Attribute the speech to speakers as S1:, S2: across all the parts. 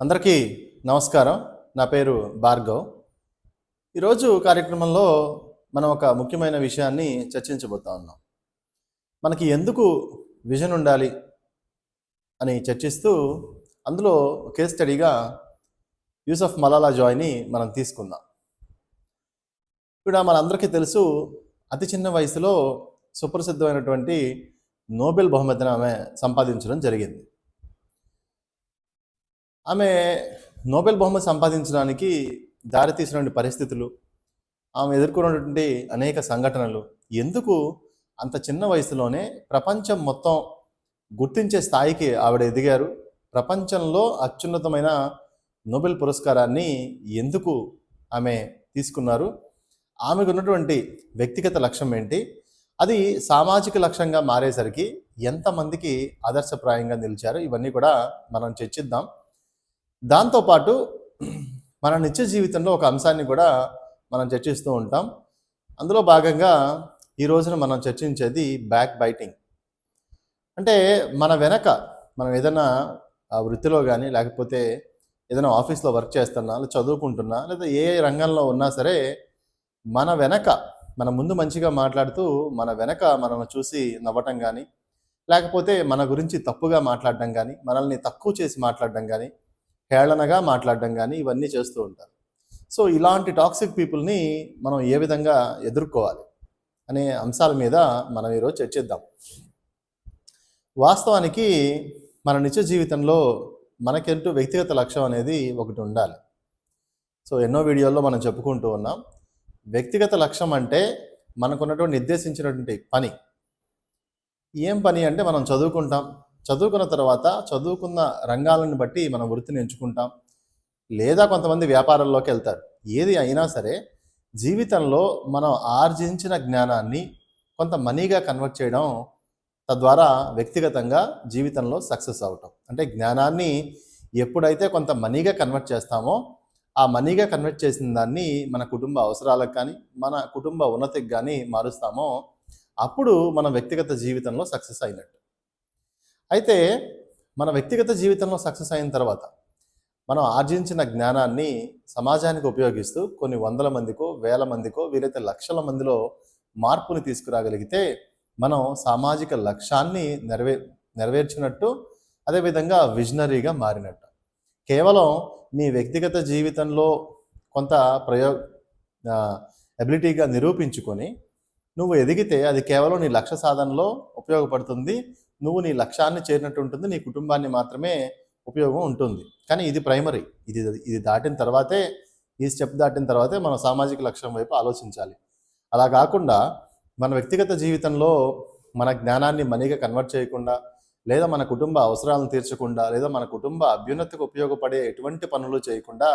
S1: అందరికీ నమస్కారం. నా పేరు భార్గవ్. ఈరోజు కార్యక్రమంలో మనం ఒక ముఖ్యమైన విషయాన్ని చర్చించబోతా ఉన్నాం. మనకి ఎందుకు విజన్ ఉండాలి అని చర్చిస్తూ అందులో కేస్ స్టడీగా యూసఫ్ మలాలా జాయ్ని మనం తీసుకుందాం. ఇక్కడ మనందరికీ తెలుసు, అతి చిన్న వయసులో సుప్రసిద్ధమైనటువంటి నోబెల్ బహుమతిని ఆమె సంపాదించడం జరిగింది. ఆమె నోబెల్ బహుమతి సంపాదించడానికి దారితీసినటువంటి పరిస్థితులు, ఆమె ఎదుర్కొన్నటువంటి అనేక సంఘటనలు, ఎందుకు అంత చిన్న వయసులోనే ప్రపంచం మొత్తం గుర్తించే స్థాయికి ఆవిడ ఎదిగారు, ప్రపంచంలో అత్యున్నతమైన నోబెల్ పురస్కారాన్ని ఎందుకు ఆమె తీసుకున్నారు, ఆమెకు ఉన్నటువంటి వ్యక్తిగత లక్ష్యం ఏంటి, అది సామాజిక లక్ష్యంగా మారేసరికి ఎంతమందికి ఆదర్శప్రాయంగా నిలిచారు, ఇవన్నీ కూడా మనం చర్చిద్దాం. దాంతోపాటు మన నిత్య జీవితంలో ఒక అంశాన్ని కూడా మనం చర్చిస్తూ ఉంటాం. అందులో భాగంగా ఈ రోజున మనం చర్చించేది బ్యాక్ బైటింగ్. అంటే మన వెనక మనం ఏదైనా వృత్తిలో కానీ, లేకపోతే ఏదైనా ఆఫీస్లో వర్క్ చేస్తున్నా, లేదా చదువుకుంటున్నా, లేదా ఏ రంగంలో ఉన్నా సరే, మన వెనక మన ముందు మంచిగా మాట్లాడుతూ మన వెనక మనల్ని చూసి నవ్వటం కానీ, లేకపోతే మన గురించి తప్పుగా మాట్లాడడం కానీ, మనల్ని తక్కువ చేసి మాట్లాడడం కానీ, హేళనగా మాట్లాడడం కానీ, ఇవన్నీ చేస్తూ ఉంటారు. సో ఇలాంటి టాక్సిక్ పీపుల్ని మనం ఏ విధంగా ఎదుర్కోవాలి అనే అంశాల మీద మనం ఈరోజు చర్చిద్దాం. వాస్తవానికి మన నిత్య జీవితంలో మనకంటూ వ్యక్తిగత లక్ష్యం అనేది ఒకటి ఉండాలి. సో ఎన్నో వీడియోల్లో మనం చెప్పుకుంటూ ఉన్నాం, వ్యక్తిగత లక్ష్యం అంటే మనకున్నటువంటి నిర్దేశించినటువంటి పని. ఏం పని అంటే, మనం చదువుకుంటాం, చదువుకున్న తర్వాత చదువుకున్న రంగాలను బట్టి మనం వృత్తిని ఎంచుకుంటాం, లేదా కొంతమంది వ్యాపారాల్లోకి వెళ్తారు. ఏది అయినా సరే జీవితంలో మనం ఆర్జించిన జ్ఞానాన్ని కొంత మనీగా కన్వర్ట్ చేయడం, తద్వారా వ్యక్తిగతంగా జీవితంలో సక్సెస్ అవటం. అంటే జ్ఞానాన్ని ఎప్పుడైతే కొంత మనీగా కన్వర్ట్ చేస్తామో, ఆ మనీగా కన్వర్ట్ చేసిన దాన్ని మన కుటుంబ అవసరాలకు కానీ, మన కుటుంబ ఉన్నతికి కానీ మారుస్తామో, అప్పుడు మన వ్యక్తిగత జీవితంలో సక్సెస్ అయినట్టు. అయితే మన వ్యక్తిగత జీవితంలో సక్సెస్ అయిన తర్వాత మనం ఆర్జించిన జ్ఞానాన్ని సమాజానికి ఉపయోగిస్తూ కొన్ని వందల మందికో, వేల మందికో, వీలైతే లక్షల మందిలో మార్పుని తీసుకురాగలిగితే మనం సామాజిక లక్ష్యాన్ని నెరవేర్చినట్టు, అదేవిధంగా విజనరీగా మారినట్టు. కేవలం నీ వ్యక్తిగత జీవితంలో కొంత ఎబిలిటీగా నిరూపించుకొని నువ్వు ఎదిగితే అది కేవలం నీ లక్ష్య సాధనలో ఉపయోగపడుతుంది, నువ్వు నీ లక్ష్యాన్ని చేరినట్టు ఉంటుంది, నీ కుటుంబాన్ని మాత్రమే ఉపయోగం ఉంటుంది. కానీ ఇది ప్రైమరీ. ఇది దాటిన తర్వాతే, ఈ స్టెప్ దాటిన తర్వాతే మనం సామాజిక లక్ష్యం వైపు ఆలోచించాలి. అలా కాకుండా మన వ్యక్తిగత జీవితంలో మన జ్ఞానాన్ని మనీగా కన్వర్ట్ చేయకుండా, లేదా మన కుటుంబ అవసరాలను తీర్చకుండా, లేదా మన కుటుంబ అభ్యున్నతికి ఉపయోగపడే ఎటువంటి పనులు చేయకుండా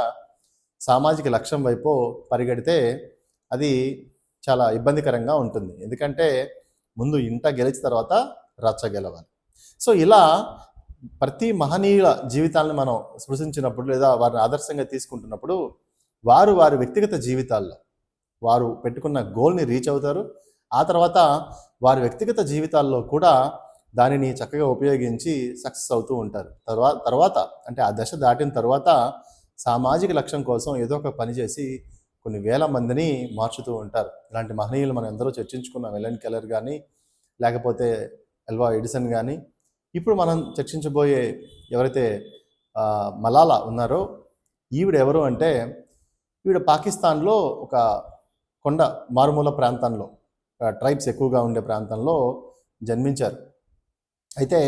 S1: సామాజిక లక్ష్యం వైపు పరిగెడితే అది చాలా ఇబ్బందికరంగా ఉంటుంది. ఎందుకంటే ముందు ఇంట గెలిచిన తర్వాత రచ్చ గెలవాలి. సో ఇలా ప్రతి మహనీయుల జీవితాలను మనం స్పృశించినప్పుడు, లేదా వారిని ఆదర్శంగా తీసుకుంటున్నప్పుడు, వారు వారి వ్యక్తిగత జీవితాల్లో వారు పెట్టుకున్న గోల్ని రీచ్ అవుతారు. ఆ తర్వాత వారి వ్యక్తిగత జీవితాల్లో కూడా దానిని చక్కగా ఉపయోగించి సక్సెస్ అవుతూ ఉంటారు. తర్వాత అంటే ఆ దశ దాటిన తర్వాత సామాజిక లక్ష్యం కోసం ఏదో ఒక పని చేసి కొన్ని వేల మందిని మార్చుతూ ఉంటారు. ఇలాంటి మహనీయులు మనం ఎందరో చర్చించుకున్నాం. ఎలెన్ కెల్లర్ కానీ, లేకపోతే ఎల్వా ఎడిసన్ కానీ, ఇప్పుడు మనం చర్చించబోయే ఎవరైతే మలాలా ఉన్నారో, ఈవిడ ఎవరు అంటే, ఈవిడ పాకిస్తాన్లో ఒక కొండ మారుమూల ప్రాంతంలో, ట్రైబ్స్ ఎక్కువగా ఉండే ప్రాంతంలో జన్మించారు. అయితే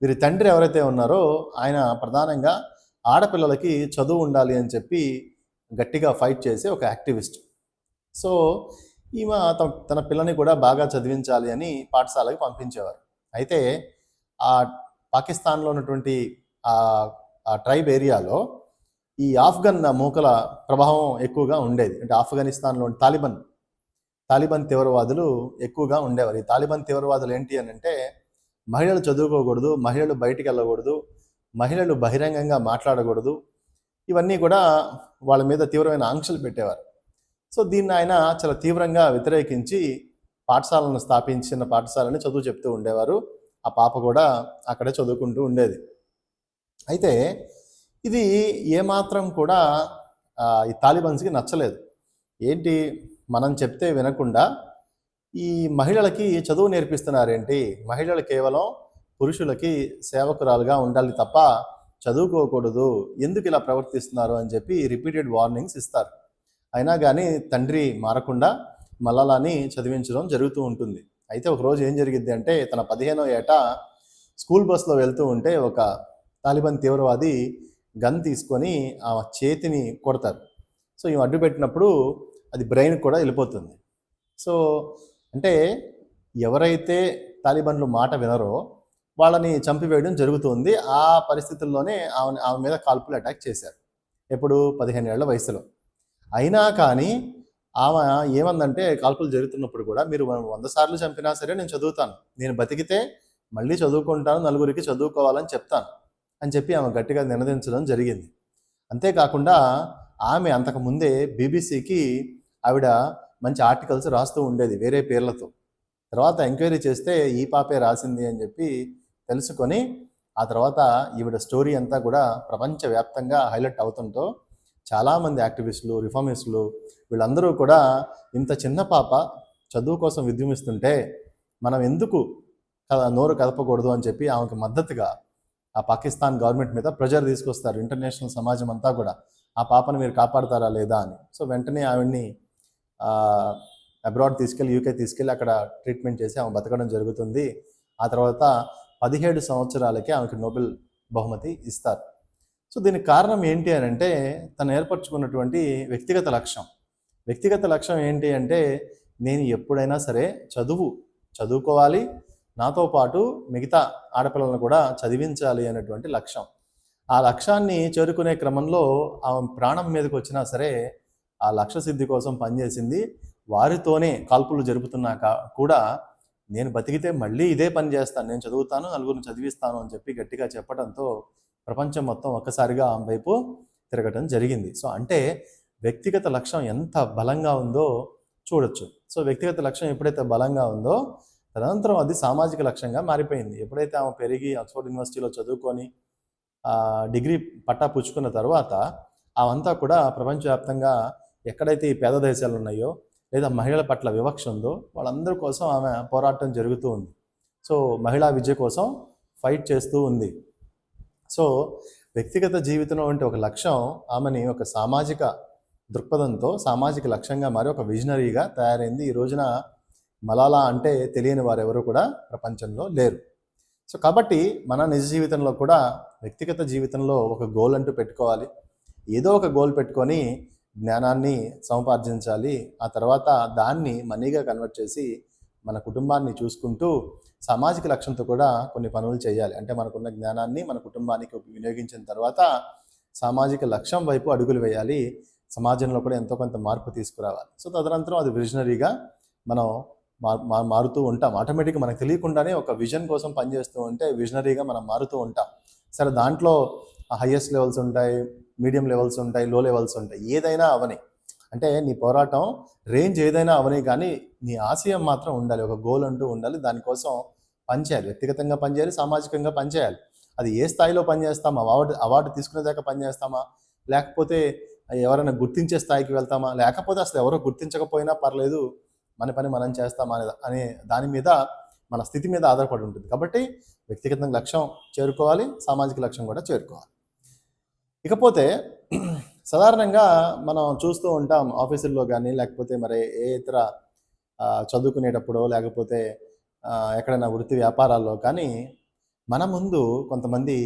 S1: వీరి తండ్రి ఎవరైతే ఉన్నారో ఆయన ప్రధానంగా ఆడపిల్లలకి చదువు ఉండాలి అని చెప్పి గట్టిగా ఫైట్ చేసే ఒక యాక్టివిస్ట్. సో ఈమె తన పిల్లని కూడా బాగా చదివించాలి అని పాఠశాలకు పంపించేవారు. అయితే ఆ పాకిస్తాన్లో ఉన్నటువంటి ఆ ట్రైబ్ ఏరియాలో ఈ ఆఫ్ఘన్ మూకల ప్రభావం ఎక్కువగా ఉండేది. అంటే ఆఫ్ఘనిస్తాన్లో తాలిబాన్ తీవ్రవాదులు ఎక్కువగా ఉండేవారు. ఈ తాలిబాన్ తీవ్రవాదులు ఏంటి అని అంటే, మహిళలు చదువుకోకూడదు, మహిళలు బయటికి వెళ్ళకూడదు, మహిళలు బహిరంగంగా మాట్లాడకూడదు, ఇవన్నీ కూడా వాళ్ళ మీద తీవ్రమైన ఆంక్షలు పెట్టేవారు. సో దీన్ని ఆయన చాలా తీవ్రంగా వ్యతిరేకించి పాఠశాలను స్థాపించిన పాఠశాలని చదువు చెప్తూ ఉండేవారు. ఆ పాప కూడా అక్కడే చదువుకుంటూ ఉండేది. అయితే ఇది ఏమాత్రం కూడా ఈ తాలిబాన్స్కి నచ్చలేదు. ఏంటి, మనం చెప్తే వినకుండా ఈ మహిళలకి చదువు నేర్పిస్తున్నారేంటి, మహిళలు కేవలం పురుషులకి సేవకురాలుగా ఉండాలి తప్ప చదువుకోకూడదు, ఎందుకు ఇలా ప్రవర్తిస్తున్నారు అని చెప్పి రిపీటెడ్ వార్నింగ్స్ ఇస్తారు. అయినా కానీ తండ్రి మారకుండా మలాలాని చదివించడం జరుగుతూ ఉంటుంది. అయితే ఒకరోజు ఏం జరిగిద్ది అంటే, తన 15వ ఏట స్కూల్ బస్సులో వెళ్తూ ఉంటే ఒక తాలిబాన్ తీవ్రవాది గన్ తీసుకొని ఆ చేతిని కొడతారు. సో ఈమె అడ్డు పెట్టినప్పుడు అది బ్రెయిన్ కూడా వెళ్ళిపోతుంది. సో అంటే ఎవరైతే తాలిబాన్లు మాట వినరో వాళ్ళని చంపివేయడం జరుగుతుంది. ఆ పరిస్థితుల్లోనే ఆమె మీద కాల్పులు అటాక్ చేశారు. ఎప్పుడు 15 ఏళ్ల వయసులో. అయినా కానీ ఆమె ఏమందంటే, కాల్పులు జరుగుతున్నప్పుడు కూడా మీరు 100 సార్లు చంపినా సరే నేను చదువుతాను, నేను బతికితే మళ్ళీ చదువుకుంటాను, నలుగురికి చదువుకోవాలని చెప్తాను అని చెప్పి ఆమె గట్టిగా నినదించడం జరిగింది. అంతేకాకుండా ఆమె అంతకుముందే బీబీసీకి ఆవిడ మంచి ఆర్టికల్స్ రాస్తూ ఉండేది వేరే పేర్లతో. తర్వాత ఎంక్వైరీ చేస్తే ఈ పాపే రాసింది అని చెప్పి తెలుసుకొని ఆ తర్వాత ఈవిడ స్టోరీ అంతా కూడా ప్రపంచవ్యాప్తంగా హైలైట్ అవుతుంటో చాలామంది యాక్టివిస్టులు, రిఫార్మిస్టులు వీళ్ళందరూ కూడా ఇంత చిన్న పాప చదువు కోసం విద్యమిస్తుంటే మనం ఎందుకు నోరు కదపకూడదు అని చెప్పి ఆమెకు మద్దతుగా ఆ పాకిస్తాన్ గవర్నమెంట్ మీద ప్రెజర్ తీసుకొస్తారు ఇంటర్నేషనల్ సమాజం అంతా కూడా, ఆ పాపను మీరు కాపాడతారా లేదా అని. సో వెంటనే ఆవిడ్ని అబ్రాడ్ తీసుకెళ్ళి, యూకే తీసుకెళ్ళి అక్కడ ట్రీట్మెంట్ చేసి ఆమె బతకడం జరుగుతుంది. ఆ తర్వాత 17 సంవత్సరాలకే ఆమెకు నోబెల్ బహుమతి ఇస్తారు. సో దీనికి కారణం ఏంటి అని అంటే, తను ఏర్పరచుకున్నటువంటి వ్యక్తిగత లక్ష్యం. వ్యక్తిగత లక్ష్యం ఏంటి అంటే, నేను ఎప్పుడైనా సరే చదువుకోవాలి, నాతో పాటు మిగతా ఆడపిల్లలను కూడా చదివించాలి అనేటువంటి లక్ష్యం. ఆ లక్ష్యాన్ని చేరుకునే క్రమంలో ఆమె ప్రాణం మీదకి వచ్చినా సరే ఆ లక్ష్య సిద్ధి కోసం పనిచేసింది. వారితోనే కాల్పులు జరుపుతున్నాక కూడా నేను బతికితే మళ్ళీ ఇదే పని చేస్తాను, నేను చదువుతాను, నలుగురిని చదివిస్తాను అని చెప్పి గట్టిగా చెప్పడంతో ప్రపంచం మొత్తం ఒక్కసారిగా ఆమె వైపు తిరగటం జరిగింది. సో అంటే వ్యక్తిగత లక్ష్యం ఎంత బలంగా ఉందో చూడొచ్చు. సో వ్యక్తిగత లక్ష్యం ఎప్పుడైతే బలంగా ఉందో తదనంతరం అది సామాజిక లక్ష్యంగా మారిపోయింది. ఎప్పుడైతే ఆమె పెరిగి ఆక్స్ఫర్డ్ యూనివర్సిటీలో చదువుకొని డిగ్రీ పట్టా పుచ్చుకున్న తర్వాత అవంతా కూడా ప్రపంచవ్యాప్తంగా ఎక్కడైతే ఈ పేద దేశాలు ఉన్నాయో లేదా మహిళల పట్ల వివక్ష ఉందో వాళ్ళందరి కోసం ఆమె పోరాటం జరుగుతూ ఉంది. సో మహిళా విద్య కోసం ఫైట్ చేస్తూ ఉంది. సో వ్యక్తిగత జీవితంలో అంటే ఒక లక్ష్యం ఆమెని ఒక సామాజిక దృక్పథంతో సామాజిక లక్ష్యంగా మారి ఒక విజనరీగా తయారైంది. ఈ రోజున మలాలా అంటే తెలియని వారు ఎవరు కూడా ప్రపంచంలో లేరు. సో కాబట్టి మన నిజ జీవితంలో కూడా వ్యక్తిగత జీవితంలో ఒక గోల్ అంటూ పెట్టుకోవాలి. ఏదో ఒక గోల్ పెట్టుకొని జ్ఞానాన్ని సముపార్జించాలి. ఆ తర్వాత దాన్ని మనీగా కన్వర్ట్ చేసి మన కుటుంబాన్ని చూసుకుంటూ సామాజిక లక్ష్యంతో కూడా కొన్ని పనులు చేయాలి. అంటే మనకున్న జ్ఞానాన్ని మన కుటుంబానికి వినియోగించిన తర్వాత సామాజిక లక్ష్యం వైపు అడుగులు వేయాలి. సమాజంలో కూడా ఎంతో కొంత మార్పు తీసుకురావాలి. సో తదనంతరం అది విజనరీగా మనం మారుతూ ఉంటాం. ఆటోమేటిక్గా మనకు తెలియకుండానే ఒక విజన్ కోసం పనిచేస్తూ ఉంటే విజనరీగా మనం మారుతూ ఉంటాం. సరే, దాంట్లో హైయెస్ట్ లెవెల్స్ ఉంటాయి, మీడియం లెవెల్స్ ఉంటాయి, లో లెవెల్స్ ఉంటాయి. ఏదైనా అవని, అంటే నీ పోరాటం రేంజ్ ఏదైనా అవని, కానీ నీ ఆశయం మాత్రం ఉండాలి, ఒక గోల్ అంటూ ఉండాలి. దానికోసం పనిచేయాలి, వ్యక్తిగతంగా పనిచేయాలి, సామాజికంగా పనిచేయాలి. అది ఏ స్థాయిలో పనిచేస్తామా, అవార్డు తీసుకునేదాకా పనిచేస్తామా, లేకపోతే ఎవరైనా గుర్తించే స్థాయికి వెళ్తామా, లేకపోతే అసలు ఎవరో గుర్తించకపోయినా పర్లేదు మన పని మనం చేస్తామా అనే దాని మీద, మన స్థితి మీద ఆధారపడి ఉంటుంది. కాబట్టి వ్యక్తిగతంగా లక్ష్యం చేరుకోవాలి, సామాజిక లక్ష్యం కూడా చేరుకోవాలి. ఇకపోతే సాధారణంగా మనం చూస్తూ ఉంటాం ఆఫీసుల్లో కానీ, లేకపోతే మరి ఏ ఇతర చదువుకునేటప్పుడు, లేకపోతే ఎక్కడైనా వృత్తి వ్యాపారాల్లో కానీ మన ముందు కొంతమంది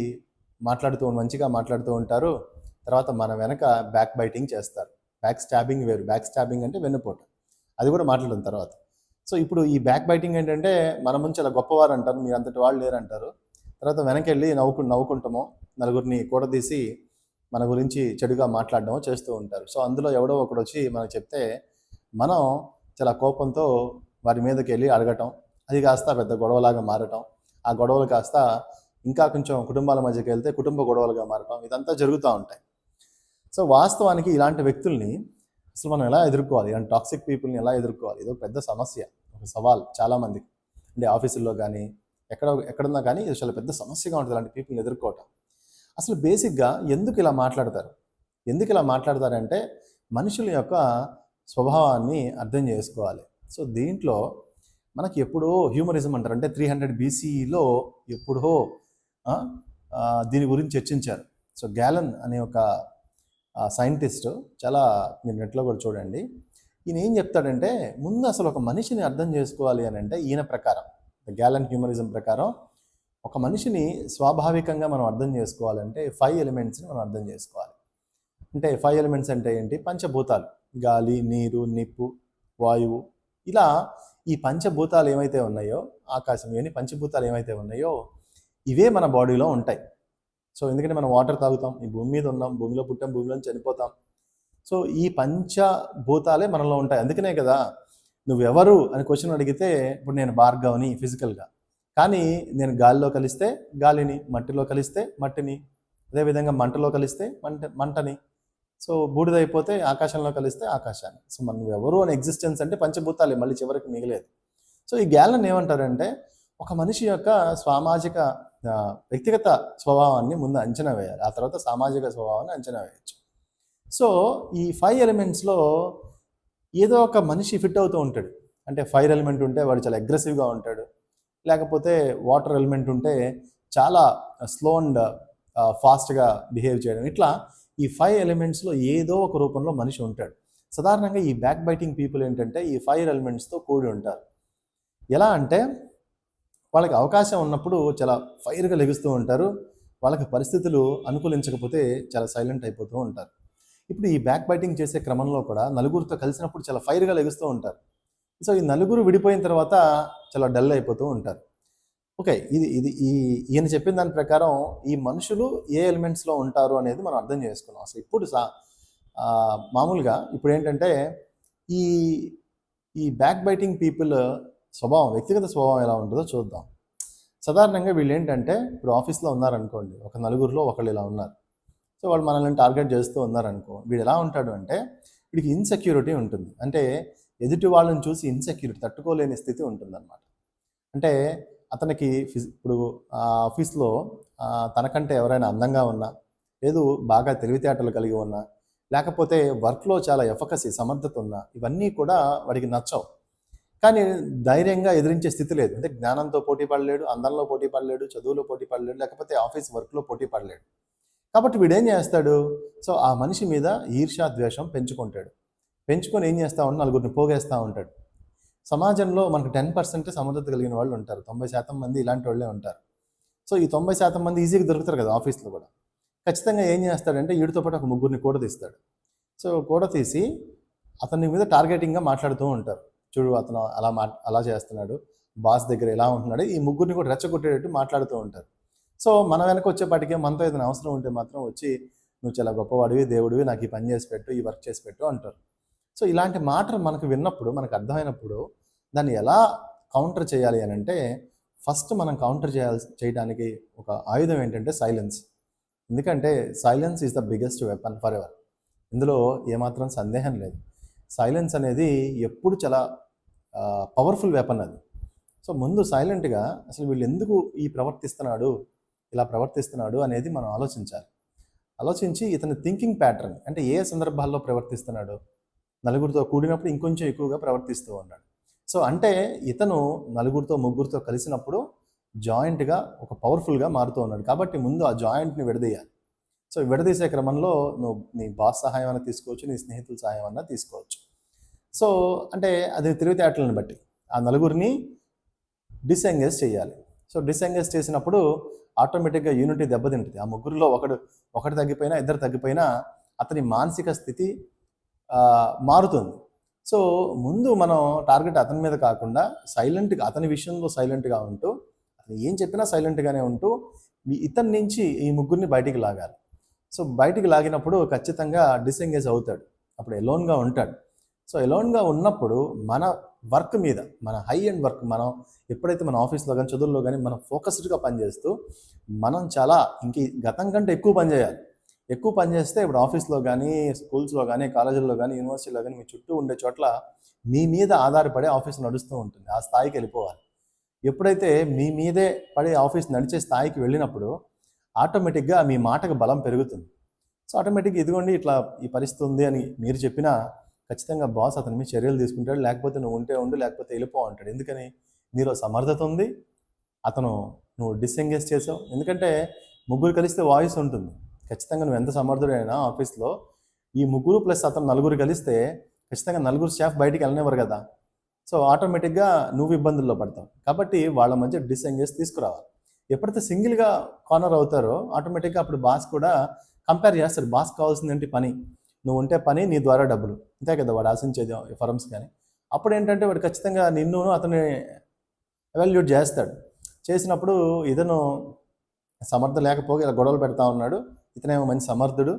S1: మంచిగా మాట్లాడుతూ ఉంటారు. తర్వాత మన వెనక బ్యాక్ బైటింగ్ చేస్తారు. బ్యాక్ స్టాబింగ్ వేరు, బ్యాక్ స్టాబింగ్ అంటే వెన్నుపోటు, అది కూడా మాట్లాడిన తర్వాత. సో ఇప్పుడు ఈ బ్యాక్ బైటింగ్ ఏంటంటే, మన ముందు చాలా గొప్పవారు అంటారు, మీరు అంతటి వాళ్ళు లేరంటారు. తర్వాత వెనకెళ్ళి నవ్వుకుంటామో, నలుగురిని కూడదీసి మన గురించి చెడుగా మాట్లాడడం చేస్తూ ఉంటారు. సో అందులో ఎవడో ఒకడు వచ్చి మనకు చెప్తే మనం చాలా కోపంతో వారి మీదకి వెళ్ళి అడగటం, అది కాస్త పెద్ద గొడవలాగా మారటం, ఆ గొడవలు కాస్త ఇంకా కొంచెం కుటుంబాల మధ్యకి వెళ్తే కుటుంబ గొడవలుగా మారటం, ఇదంతా జరుగుతూ ఉంటాయి. సో వాస్తవానికి ఇలాంటి వ్యక్తుల్ని అసలు మనం ఎలా ఎదుర్కోవాలి, ఇలాంటి టాక్సిక్ పీపుల్ని ఎలా ఎదుర్కోవాలి, ఇదో పెద్ద సమస్య, ఒక సవాల్ చాలామందికి. అంటే ఆఫీసుల్లో కానీ ఎక్కడున్నా కానీ ఇది చాలా పెద్ద సమస్యగా ఉంటుంది ఇలాంటి పీపుల్ని ఎదుర్కోవటం. అసలు బేసిక్గా ఎందుకు ఇలా మాట్లాడతారు? ఎందుకు ఇలా మాట్లాడతారంటే మనుషుల యొక్క స్వభావాన్ని అర్థం చేసుకోవాలి. సో దీంట్లో మనకి ఎప్పుడో హ్యూమరిజం అంటారు, అంటే 300 బీసీలో ఎప్పుడో దీని గురించి చర్చించారు. సో గ్యాలన్ అనే ఒక సైంటిస్ట్, చాలా మీరు నెట్లో కూడా చూడండి, ఈయన ఏం చెప్తాడంటే ముందు అసలు ఒక మనిషిని అర్థం చేసుకోవాలి అని అంటే ఈయన ప్రకారం, గ్యాలన్ హ్యూమరిజం ప్రకారం ఒక మనిషిని స్వాభావికంగా మనం అర్థం చేసుకోవాలంటే 5 ఎలిమెంట్స్ని మనం అర్థం చేసుకోవాలి. అంటే 5 ఎలిమెంట్స్ అంటే ఏంటి? పంచభూతాలు, గాలి, నీరు, నిప్పు, వాయువు, ఇలా ఈ పంచభూతాలు ఏమైతే ఉన్నాయో, ఆకాశం, ఇవన్నీ పంచభూతాలు ఏమైతే ఉన్నాయో ఇవే మన బాడీలో ఉంటాయి. సో ఎందుకంటే మనం వాటర్ తాగుతాం, ఈ భూమి మీద ఉన్నాం, భూమిలో పుట్టాం, భూమిలో చనిపోతాం. సో ఈ పంచభూతాలే మనలో ఉంటాయి. అందుకనే కదా నువ్వెవరు అని క్వశ్చన్ అడిగితే, ఇప్పుడు నేను భార్గవ్ని ఫిజికల్గా, కానీ నేను గాలిలో కలిస్తే గాలిని, మట్టిలో కలిస్తే మట్టిని, అదేవిధంగా మంటలో కలిస్తే మంటని, సో బూడిదైపోతే ఆకాశంలో కలిస్తే ఆకాశాన్ని. సో మనం ఎవరు అని ఎగ్జిస్టెన్స్ అంటే పంచభూతాలే, మళ్ళీ చివరికి మిగిలేదు. సో ఈ గ్యాలన్ ఏమంటారంటే ఒక మనిషి యొక్క సామాజిక వ్యక్తిగత స్వభావాన్ని ముందు అంచనా వేయాలి, ఆ తర్వాత సామాజిక స్వభావాన్ని అంచనా వేయచ్చు. సో ఈ 5 ఎలిమెంట్స్లో ఏదో ఒక మనిషి ఫిట్ అవుతూ ఉంటాడు. అంటే ఫైర్ ఎలిమెంట్ ఉంటే వాడు చాలా అగ్రెసివ్గా ఉంటాడు, లేకపోతే వాటర్ ఎలిమెంట్ ఉంటే చాలా స్లో అండ్ ఫాస్ట్గా బిహేవ్ చేయడం. ఇట్లా ఈ 5 ఎలిమెంట్స్లో ఏదో ఒక రూపంలో మనిషి ఉంటాడు. సాధారణంగా ఈ బ్యాక్ బైటింగ్ పీపుల్ ఏంటంటే ఈ 5 ఎలిమెంట్స్తో కూడి ఉంటారు. ఎలా అంటే వాళ్ళకి అవకాశం ఉన్నప్పుడు చాలా ఫైర్గా లెగుస్తూ ఉంటారు, వాళ్ళకి పరిస్థితులు అనుకూలించకపోతే చాలా సైలెంట్ అయిపోతూ ఉంటారు. ఇప్పుడు ఈ బ్యాక్ బైటింగ్ చేసే క్రమంలో కూడా నలుగురితో కలిసినప్పుడు చాలా ఫైర్గా లెగుస్తూ ఉంటారు. సో ఈ నలుగురు విడిపోయిన తర్వాత చాలా డల్ అయిపోతూ ఉంటారు. ఓకే, ఈయన చెప్పిన దాని ప్రకారం ఈ మనుషులు ఏ ఎలిమెంట్స్లో ఉంటారు అనేది మనం అర్థం చేసుకున్నాం. అసలు ఇప్పుడు మామూలుగా ఇప్పుడు ఏంటంటే ఈ ఈ బ్యాక్ బైటింగ్ పీపుల్ స్వభావం, వ్యక్తిగత స్వభావం ఎలా ఉంటుందో చూద్దాం. సాధారణంగా వీళ్ళు ఏంటంటే ఇప్పుడు ఆఫీస్లో ఉన్నారనుకోండి, ఒక నలుగురిలో ఒకళ్ళు ఇలా ఉన్నారు. సో వాళ్ళు మనల్ని టార్గెట్ చేస్తూ ఉన్నారనుకో, వీడు ఎలా ఉంటాడు అంటే వీడికి ఇన్సెక్యూరిటీ ఉంటుంది. అంటే ఎదుటి వాళ్ళని చూసి ఇన్సెక్యూరిటీ, తట్టుకోలేని స్థితి ఉంటుందన్నమాట. అంటే అతనికి ఇప్పుడు ఆఫీస్లో తనకంటే ఎవరైనా అందంగా ఉన్నా, లేదు బాగా తెలివితేటలు కలిగి ఉన్నా, లేకపోతే వర్క్లో చాలా ఎఫకసి, సమర్థత ఉన్నా, ఇవన్నీ కూడా వాడికి నచ్చవు. కానీ ధైర్యంగా ఎదిరించే స్థితి లేదు. అంటే జ్ఞానంతో పోటీ పడలేడు, అందంలో పోటీ పడలేడు, చదువులో పోటీ పడలేడు, లేకపోతే ఆఫీస్ వర్క్లో పోటీ పడలేడు. కాబట్టి వీడేం చేస్తాడు? సో ఆ మనిషి మీద ఈర్ష్యా ద్వేషం పెంచుకొని ఏం చేస్తూ ఉంటాడు? నలుగురిని పోగేస్తూ ఉంటాడు. సమాజంలో మనకు 10% సమర్థత కలిగిన వాళ్ళు ఉంటారు, 90% మంది ఇలాంటి వాళ్ళే ఉంటారు. సో ఈ 90% మంది ఈజీగా దొరుకుతారు కదా ఆఫీస్లో కూడా. ఖచ్చితంగా ఏం చేస్తాడంటే వీడితో పాటు ఒక ముగ్గురిని కూడా తీస్తాడు. సో కూడా తీసి అతని మీద టార్గెటింగ్గా మాట్లాడుతూ ఉంటారు. చూడు అతను అలా చేస్తున్నాడు, బాస్ దగ్గర ఎలా ఉంటున్నాడు, ఈ ముగ్గురిని కూడా రెచ్చగొట్టేటట్టు మాట్లాడుతూ ఉంటారు. సో మన వెనక వచ్చేపాటికే మనతో ఏదైనా అవసరం ఉంటే మాత్రం వచ్చి నువ్వు చాలా గొప్పవాడివి, దేవుడివి, నాకు ఈ పని చేసి పెట్టు, ఈ వర్క్ చేసి పెట్టు అంటారు. సో ఇలాంటి మాటలు మనకు విన్నప్పుడు, మనకు అర్థమైనప్పుడు దాన్ని ఎలా కౌంటర్ చేయాలి అని అంటే ఫస్ట్ మనం కౌంటర్ చేయడానికి ఒక ఆయుధం ఏంటంటే సైలెన్స్. ఎందుకంటే silence is the biggest weapon for ever. ఇందులో ఏమాత్రం సందేహం లేదు. సైలెన్స్ అనేది ఎప్పుడు చాలా పవర్ఫుల్ వెపన్ అది. సో ముందు సైలెంట్గా అసలు వీళ్ళు ఎందుకు ఇలా ప్రవర్తిస్తున్నాడు అనేది మనం ఆలోచించి ఇతని థింకింగ్ ప్యాటర్న్, అంటే ఏ సందర్భాల్లో ప్రవర్తిస్తున్నాడు, నలుగురితో కూడినప్పుడు ఇంకొంచెం ఎక్కువగా ప్రవర్తిస్తూ ఉన్నాడు. సో అంటే ఇతను నలుగురితో ముగ్గురితో కలిసినప్పుడు జాయింట్గా ఒక పవర్ఫుల్గా మారుతూ ఉన్నాడు. కాబట్టి ముందు ఆ జాయింట్ని విడదీయాలి. సో విడదీసే క్రమంలో నువ్వు నీ బాస్ సహాయం అన్నా తీసుకోవచ్చు, నీ స్నేహితుల సహాయం అన్నా తీసుకోవచ్చు. సో అంటే అది తెలివితేటలను బట్టి ఆ నలుగురిని డిసెంగేజ్ చేయాలి. సో డిసెంగేజ్ చేసినప్పుడు ఆటోమేటిక్గా యూనిటీ దెబ్బతింటుంది. ఆ ముగ్గురిలో ఒకటి తగ్గిపోయినా, ఇద్దరు తగ్గిపోయినా అతని మానసిక స్థితి మారుతుంది. సో ముందు మనం టార్గెట్ అతని మీద కాకుండా సైలెంట్గా, అతని విషయంలో సైలెంట్గా ఉంటూ, అతను ఏం చెప్పినా సైలెంట్గానే ఉంటూ ఇతని నుంచి ఈ ముగ్గురిని బయటికి లాగాలి. సో బయటికి లాగినప్పుడు ఖచ్చితంగా డిసెంగేజ్ అవుతాడు, అప్పుడు ఎలోన్గా ఉంటాడు. సో ఎలోన్గా ఉన్నప్పుడు మన వర్క్ మీద, మన హై అండ్ వర్క్, మనం ఎప్పుడైతే మన ఆఫీస్లో కానీ చదువుల్లో కానీ మనం ఫోకస్డ్గా పనిచేస్తూ మనం చాలా గతం కంటే ఎక్కువ పనిచేయాలి. ఎక్కువ పనిచేస్తే ఇప్పుడు ఆఫీస్లో కానీ, స్కూల్స్లో కానీ, కాలేజీల్లో కానీ, యూనివర్సిటీలో కానీ మీ చుట్టూ ఉండే చోట్ల మీ మీద ఆధారపడే ఆఫీస్ నడుస్తూ ఉంటుంది. ఆ స్థాయికి వెళ్ళిపోవాలి. ఎప్పుడైతే మీ మీదే పడే ఆఫీస్ నడిచే స్థాయికి వెళ్ళినప్పుడు ఆటోమేటిక్గా మీ మాటకు బలం పెరుగుతుంది. సో ఆటోమేటిక్గా ఇదిగోండి ఇట్లా ఈ పరిస్థితి ఉంది అని మీరు చెప్పినా ఖచ్చితంగా బాస్ అతని మీద చర్యలు తీసుకుంటాడు. లేకపోతే నువ్వు ఉంటే ఉండు, లేకపోతే వెళ్ళిపో అంటాడు. ఎందుకని? నీలో సమర్థత ఉంది, అతను నువ్వు డిసెంగేజ్ చేసావు. ఎందుకంటే ముగ్గురు కలిస్తే వాయిస్ ఉంటుంది. ఖచ్చితంగా నువ్వు ఎంత సమర్థుడైనా ఆఫీస్లో ఈ ముగ్గురు ప్లస్ అతను నలుగురు కలిస్తే ఖచ్చితంగా నలుగురు స్టాఫ్ బయటికి వెళ్ళనివ్వరు కదా. సో ఆటోమేటిక్గా నువ్వు ఇబ్బందుల్లో పడతావు. కాబట్టి వాళ్ళ మధ్య డిసెంగేజ్ తీసుకురావాలి. ఎప్పుడైతే సింగిల్గా కార్నర్ అవుతారో ఆటోమేటిక్గా అప్పుడు బాస్ కూడా కంపేర్ చేస్తాడు. బాస్ కావాల్సింది ఏంటి? పని. నువ్వు ఉంటే పని, నీ ద్వారా డబ్బులు, అంతే కదా వాడు ఆశించేది ఫర్మ్స్. కానీ అప్పుడు ఏంటంటే వాడు ఖచ్చితంగా నిన్ను అతని ఎవాల్యుయేట్ చేస్తాడు. చేసినప్పుడు ఇతను సమర్థ లేకపోగా ఇలా గొడవలు పెడతా ఉన్నాడు, ఇతనేమో మంచి సమర్థుడు,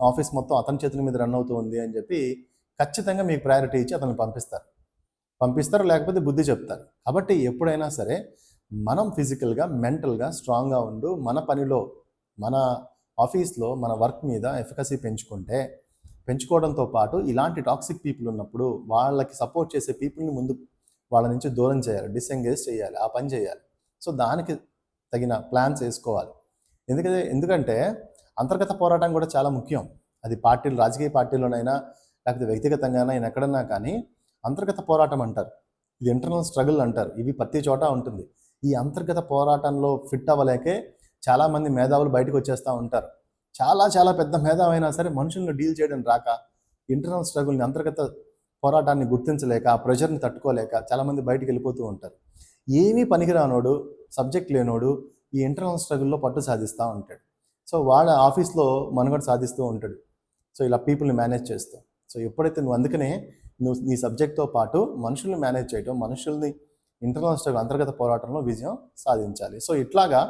S1: ఆఫీస్ మొత్తం అతని చేతుల మీద రన్ అవుతూ ఉంది అని చెప్పి ఖచ్చితంగా మీకు ప్రయారిటీ ఇచ్చి అతను పంపిస్తారు, లేకపోతే బుద్ధి చెప్తారు. కాబట్టి ఎప్పుడైనా సరే మనం ఫిజికల్గా, మెంటల్గా స్ట్రాంగ్గా ఉండు, మన పనిలో, మన ఆఫీస్లో, మన వర్క్ మీద ఎఫికసీ పెంచుకోవడంతో పాటు ఇలాంటి టాక్సిక్ పీపుల్ ఉన్నప్పుడు వాళ్ళకి సపోర్ట్ చేసే పీపుల్ని ముందు వాళ్ళ నుంచి దూరం చేయాలి, డిసెంగేజ్ చేయాలి, ఆ పని చేయాలి. సో దానికి తగిన ప్లాన్స్ వేసుకోవాలి. ఎందుకంటే అంతర్గత పోరాటం కూడా చాలా ముఖ్యం. అది పార్టీలు, రాజకీయ పార్టీలోనైనా లేకపోతే వ్యక్తిగతంగానైనా ఎక్కడన్నా కానీ అంతర్గత పోరాటం అంటారు, ఇది ఇంటర్నల్ స్ట్రగుల్ అంటారు. ఇవి ప్రతి చోట ఉంటుంది. ఈ అంతర్గత పోరాటంలో ఫిట్ అవ్వలేకే చాలామంది మేధావులు బయటకు వచ్చేస్తూ ఉంటారు. చాలా పెద్ద మేధావి అయినా సరే మనుషులను డీల్ చేయడం రాక, ఇంటర్నల్ స్ట్రగుల్ని, అంతర్గత పోరాటాన్ని గుర్తించలేక, ఆ ప్రెషర్ని తట్టుకోలేక చాలామంది బయటికి వెళ్ళిపోతూ ఉంటారు. ఏమీ పనికిరానోడు, సబ్జెక్ట్ లేనోడు ఈ ఇంటర్నల్ స్ట్రగుల్లో పట్టు సాధిస్తూ ఉంటాడు. సో వాళ్ళ ఆఫీస్లో మనుగడ సాధిస్తూ ఉంటాడు. సో ఇలా పీపుల్ని మేనేజ్ చేస్తూ. సో ఎప్పుడైతే అందుకనే నువ్వు నీ సబ్జెక్ట్తో పాటు మనుషుల్ని మేనేజ్ చేయడం, మనుషుల్ని ఇంటర్నల్ స్ట్రగుల్, అంతర్గత పోరాటంలో విజయం సాధించాలి. సో ఇట్లాగా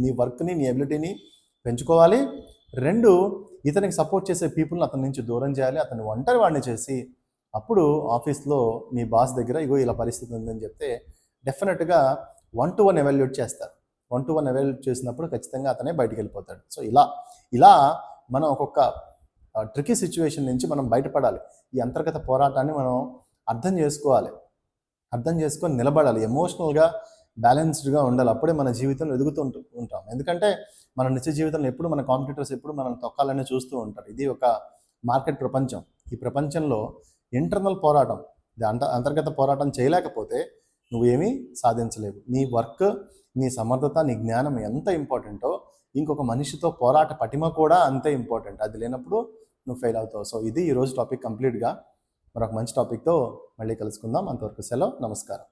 S1: నీ వర్క్ని, నీ ఎబిలిటీని పెంచుకోవాలి. 2, ఇతనికి సపోర్ట్ చేసే పీపుల్ని అతని నుంచి దూరం చేయాలి. అతన్ని ఒంటరి వాడిని చేసి అప్పుడు ఆఫీస్లో మీ బాస్ దగ్గర ఇగో ఇలా పరిస్థితి ఉందని చెప్తే డెఫినెట్గా 1-to-1 ఎవాల్యుయేట్ చేస్తారు. 1-to-1 ఎవాల్యుయేట్ చేసినప్పుడు ఖచ్చితంగా అతనే బయటికి వెళ్ళిపోతాడు. సో ఇలా మనం ఒక్కొక్క ట్రికీ సిచ్యువేషన్ నుంచి మనం బయటపడాలి. ఈ అంతర్గత పోరాటాన్ని మనం అర్థం చేసుకొని నిలబడాలి. ఎమోషనల్గా బ్యాలెన్స్డ్గా ఉండాలి. అప్పుడే మన జీవితంలో ఎదుగుతూ ఉంటాం. ఎందుకంటే మన నిత్య జీవితంలో ఎప్పుడు మన కాంపిటీటర్స్ ఎప్పుడు మనం తొక్కాలని చూస్తూ ఉంటారు. ఇది ఒక మార్కెట్ ప్రపంచం. ఈ ప్రపంచంలో ఇంటర్నల్ పోరాటం, అంతర్గత పోరాటం చేయలేకపోతే నువ్వేమీ సాధించలేవు. నీ వర్క్, నీ సమర్థత, నీ జ్ఞానం ఎంత ఇంపార్టెంటో ఇంకొక మనిషితో పోరాట పటిమ కూడా అంతే ఇంపార్టెంట్. అది లేనప్పుడు నువ్వు ఫెయిల్ అవుతావు. సో ఇది ఈరోజు టాపిక్ కంప్లీట్గా. మరొక మంచి టాపిక్తో మళ్ళీ కలుసుకుందాం. అంతవరకు సెలవు. నమస్కారం.